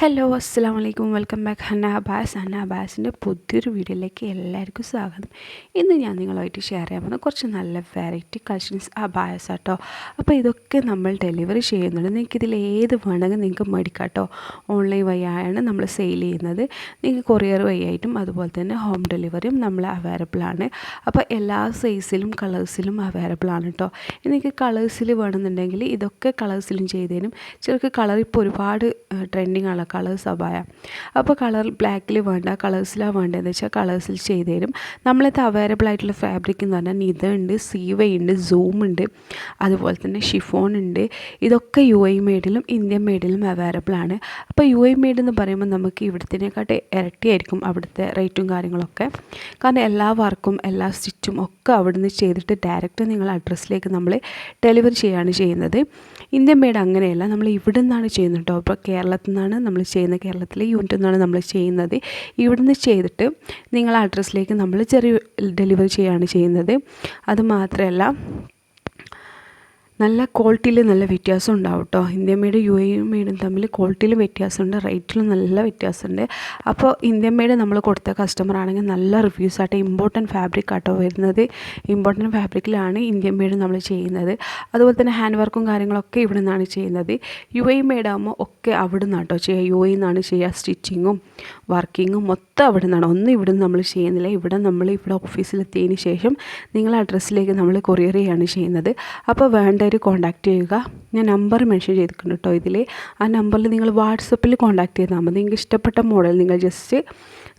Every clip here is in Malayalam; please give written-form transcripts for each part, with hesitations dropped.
ഹലോ അസ്സലാമു അലൈക്കും വെൽക്കം ബാക്ക് ഹന്ന അബാസിൻ്റെ പുതിയൊരു വീഡിയോയിലേക്ക് എല്ലാവർക്കും സ്വാഗതം. ഇന്ന് ഞാൻ നിങ്ങളുമായിട്ട് ഷെയർ ചെയ്യാൻ പോകുന്ന കുറച്ച് നല്ല വെറൈറ്റി കളക്ഷൻസ് അബായസ് ആട്ടോ. അപ്പോൾ ഇതൊക്കെ നമ്മൾ ഡെലിവറി ചെയ്യുന്നുണ്ട്. നിങ്ങൾക്ക് ഇതിൽ ഏത് വേണമെങ്കിൽ നിങ്ങൾക്ക് മേടിക്കാം കേട്ടോ. ഓൺലൈൻ വഴിയാണ് നമ്മൾ സെയിൽ ചെയ്യുന്നത്. നിങ്ങൾക്ക് കൊറിയർ വഴിയായിട്ടും അതുപോലെ തന്നെ ഹോം ഡെലിവറിയും നമ്മൾ അവൈലബിൾ ആണ്. അപ്പോൾ എല്ലാ സൈസിലും കളേഴ്സിലും അവൈലബിൾ ആണ് കേട്ടോ. നിങ്ങൾക്ക് കളേഴ്സിൽ വേണമെന്നുണ്ടെങ്കിൽ ഇതൊക്കെ കളേഴ്സിലും ചെയ്ത് തരും. ചിലർക്ക് കളർ ഇപ്പോൾ ഒരുപാട് ട്രെൻഡിങ് ആണ് കളേഴ്സ് അബായ. അപ്പോൾ കളർ ബ്ലാക്കിൽ വേണ്ട, കളേഴ്സിലാണ് വേണ്ടതെന്ന് വെച്ചാൽ കളേഴ്സിൽ ചെയ്ത് തരും. നമ്മളിത് അവൈലബിൾ ആയിട്ടുള്ള ഫാബ്രിക് എന്ന് പറഞ്ഞാൽ നിത ഉണ്ട്, സീവ ഉണ്ട്, സൂം ഉണ്ട്, അതുപോലെ തന്നെ ഷിഫോൺ ഉണ്ട്. ഇതൊക്കെ UAE മെയ്ഡിലും ഇന്ത്യൻ മെയ്ഡിലും അവൈലബിൾ ആണ്. അപ്പോൾ UAE മെയ്ഡ് എന്ന് പറയുമ്പോൾ നമുക്ക് ഇവിടുത്തേക്കാട്ട് ഇരട്ടിയായിരിക്കും അവിടുത്തെ റേറ്റും കാര്യങ്ങളൊക്കെ. കാരണം എല്ലാ വർക്കും എല്ലാ സ്റ്റിച്ചും ഒക്കെ അവിടുന്ന് ചെയ്തിട്ട് ഡയറക്റ്റ് നിങ്ങളുടെ അഡ്രസ്സിലേക്ക് നമ്മൾ ഡെലിവറി ചെയ്യുകയാണ് ചെയ്യുന്നത്. ഇന്ത്യൻ മെയ്ഡ് അങ്ങനെയല്ല, നമ്മൾ ഇവിടെ നിന്നാണ് ചെയ്യുന്നത് കേട്ടോ. അപ്പോൾ കേരളത്തിൽ നിന്നാണ് നമ്മൾ ചെയ്യുന്നത്, കേരളത്തിലെ യൂണിറ്റിൽ നിന്നാണ് നമ്മൾ ചെയ്യുന്നത്. ഇവിടുന്ന് ചെയ്തിട്ട് നിങ്ങളുടെ അഡ്രസ്സിലേക്ക് നമ്മൾ ചെറിയ ഡെലിവറി ചെയ്യുകയാണ് ചെയ്യുന്നത്. അതുമാത്രമല്ല നല്ല ക്വാളിറ്റിയിൽ നല്ല വ്യത്യാസം ഉണ്ടാവും കേട്ടോ. ഇന്ത്യൻ മെയ്ഡ് UAE മെയ്ഡും തമ്മിൽ ക്വാളിറ്റിയിൽ വ്യത്യാസമുണ്ട്, റേറ്റിലും നല്ല വ്യത്യാസമുണ്ട്. അപ്പോൾ ഇന്ത്യൻ മെയ്ഡ് നമ്മൾ കൊടുത്ത കസ്റ്റമർ ആണെങ്കിൽ നല്ല റിവ്യൂസ് ആട്ടോ. ഇമ്പോർട്ടൻറ്റ് ഫാബ്രിക് ആട്ടോ വരുന്നത്. ഇമ്പോർട്ടൻറ്റ് ഫാബ്രിക്കിലാണ് ഇന്ത്യൻ മെയ്ഡ് നമ്മൾ ചെയ്യുന്നത്. അതുപോലെ തന്നെ ഹാൻഡ് വർക്കും കാര്യങ്ങളൊക്കെ ഇവിടെ നിന്നാണ് ചെയ്യുന്നത്. UAE മെയ്ഡ് ആകുമ്പോൾ ഒക്കെ അവിടെ നിന്നാട്ടോ ചെയ്യുക. UAE നിന്നാണ് ചെയ്യുക. സ്റ്റിച്ചിങ്ങും വർക്കിങ്ങും മൊത്തം അവിടെ നിന്നാണ്. ഒന്നും ഇവിടെ നിന്ന് നമ്മൾ ചെയ്യുന്നില്ല. ഇവിടെ ഓഫീസിലെത്തിയതിന് ശേഷം നിങ്ങളുടെ അഡ്രസ്സിലേക്ക് നമ്മൾ കൊറിയർ ചെയ്യുകയാണ് ചെയ്യുന്നത്. അപ്പോൾ വേണ്ട കോൺടാക്റ്റ് ചെയ്യുക. ഞാൻ നമ്പർ മെൻഷൻ ചെയ്തിട്ടുണ്ട് കേട്ടോ ഇതിൽ. ആ നമ്പറിൽ നിങ്ങൾ വാട്സപ്പിൽ കോൺടാക്റ്റ് ചെയ്താൽ മതി. നിങ്ങൾക്ക് ഇഷ്ടപ്പെട്ട മോഡൽ നിങ്ങൾ ജസ്റ്റ്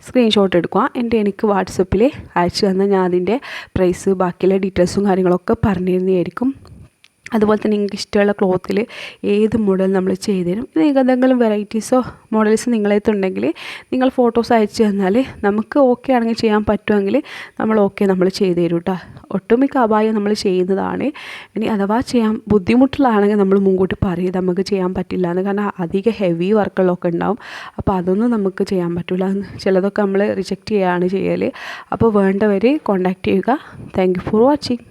സ്ക്രീൻഷോട്ട് എടുക്കുക, എനിക്ക് വാട്സപ്പിൽ അയച്ചു തന്നാൽ ഞാൻ അതിൻ്റെ പ്രൈസ് ബാക്കിയുള്ള ഡീറ്റെയിൽസും കാര്യങ്ങളൊക്കെ പറഞ്ഞു തരുന്നതായിരിക്കും. അതുപോലെ തന്നെ നിങ്ങൾക്ക് ഇഷ്ടമുള്ള ക്ലോത്തിൽ ഏത് മോഡൽ നമ്മൾ ചെയ്ത് തരും. നിങ്ങൾക്ക് എന്തെങ്കിലും വെറൈറ്റീസോ മോഡൽസ് നിങ്ങളെത്തുണ്ടെങ്കിൽ നിങ്ങൾ ഫോട്ടോസ് അയച്ചു തന്നാൽ നമുക്ക് ഓക്കെ ആണെങ്കിൽ ചെയ്യാൻ പറ്റുമെങ്കിൽ നമ്മൾ ചെയ്ത് തരും കേട്ടോ. ഒട്ടുമിക്ക അബായം നമ്മൾ ചെയ്യുന്നതാണ്. ഇനി അഥവാ ചെയ്യാൻ ബുദ്ധിമുട്ടുള്ളതാണെങ്കിൽ നമ്മൾ മുൻകൂട്ടി പറയും നമുക്ക് ചെയ്യാൻ പറ്റില്ല എന്ന്. കാരണം അധികം ഹെവി വർക്കുകളൊക്കെ ഉണ്ടാവും. അപ്പോൾ അതൊന്നും നമുക്ക് ചെയ്യാൻ പറ്റില്ല. ചിലതൊക്കെ നമ്മൾ റിജക്റ്റ് ചെയ്യുകയാണ് ചെയ്യൽ. അപ്പോൾ വേണ്ടവർ കോൺടാക്റ്റ് ചെയ്യുക. Thank you for watching.